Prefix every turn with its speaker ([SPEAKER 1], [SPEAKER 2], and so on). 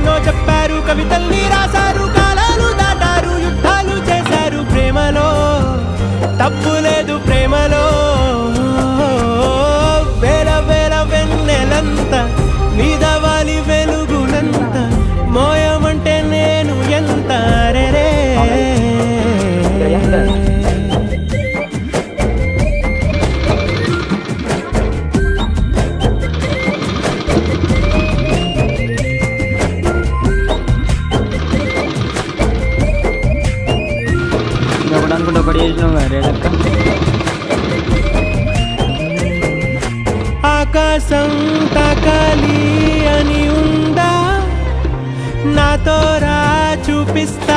[SPEAKER 1] ఎన్నో చెప్పారు, కవితల్ని రాశారు, కాలాలు దాటారు, యుద్ధాలు చేశారు. ప్రేమలో తప్పు లేదు, ప్రేమలో వేల వేల వెన్నెలంత నీదవాలి వెలుగునంత, మోయమంటే నేను ఎంత రే. ఆకాశం తాకాలి అని ఉందా, నాతో రా చూపిస్తా